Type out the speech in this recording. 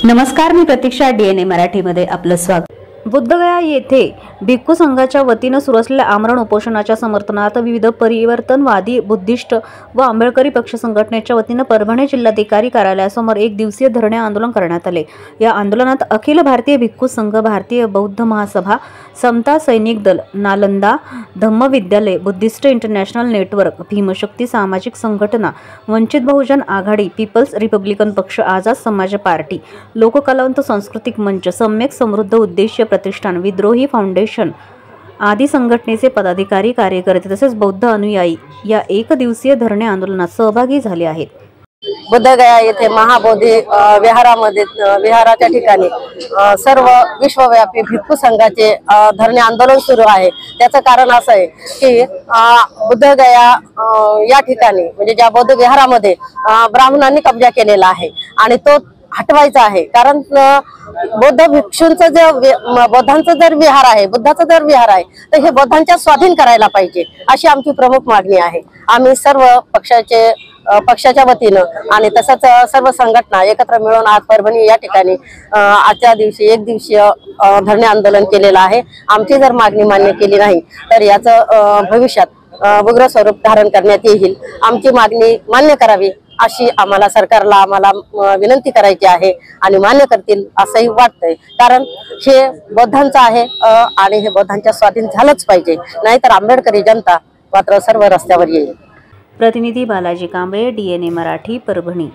नमस्कार, मी प्रतीक्षा. DNA मराठीमध्ये आपलं स्वागत. बुद्धगया येथे भिक्खू संघाच्या वतीनं सुरू असलेल्या आमरण उपोषणाच्या समर्थनार्थ विविध परिवर्तनवादी, बुद्धिस्ट व आंबेडकरी पक्ष संघटनेच्या वतीनं परभणी जिल्हाधिकारी कार्यालयासमोर एक दिवसीय धरणे आंदोलन करण्यात आले. या आंदोलनात अखिल भारतीय भिक्खू संघ, भारतीय बौद्ध महासभा, समता सैनिक दल, नालंदा धम्म विद्यालय, बुद्धिस्ट इंटरनॅशनल नेटवर्क, भीमशक्ती सामाजिक संघटना, वंचित बहुजन आघाडी, पीपल्स रिपब्लिकन पक्ष, आझाद समाज पार्टी, लोककलावंत सांस्कृतिक मंच, सम्यक समृद्ध उद्देश्य प्रतिष्ठान, विद्रोही फाउंडेशन आदी संघटनेचे पदाधिकारी, कार्यकर्ते तसेच बौद्ध अनुयायी या एक दिवसीय धरणे आंदोलनात सहभागी झाले आहेत. बुद्धगया येथे महाबोधी विहाराच्या ठिकाणी सर्व विश्वव्यापी भिक्खू संघाचे धरणे आंदोलन सुरू आहे. त्याचं कारण असं आहे की बुद्धगया या ठिकाणी म्हणजे ज्या बौद्ध विहारामध्ये ब्राह्मणांनी कब्जा केलेला आहे आणि तो हटवायचा आहे. कारण बौद्ध भिक्षूंचं जे बौद्धांचं जर विहार आहे, बुद्धाचं जर विहार आहे, तर हे बौद्धांच्या स्वाधीन करायला पाहिजे अशी आमची प्रमुख मागणी आहे. आम्ही सर्व पक्षाच्या वतीनं आणि तसंच सर्व संघटना एकत्र मिळून आज परभणी या ठिकाणी आजच्या दिवशी एक दिवसीय धरणे आंदोलन केलेलं आहे. आमची जर मागणी मान्य केली नाही तर याचं भविष्यात उग्र स्वरूप धारण करण्यात येईल. आमची मागणी मान्य करावी अशी आम्हाला सरकारला विनंती करायची आहे आणि मान्य करतील असंही वाटतंय. कारण हे बौद्धांचं आहे आणि हे बौद्धांच्या स्वाधीन झालंच पाहिजे, नाहीतर आंबेडकरी जनता मात्र सर्व रस्त्यावर येईल. प्रतिनिधी बालाजी कांबळे, DNA मराठी, परभणी.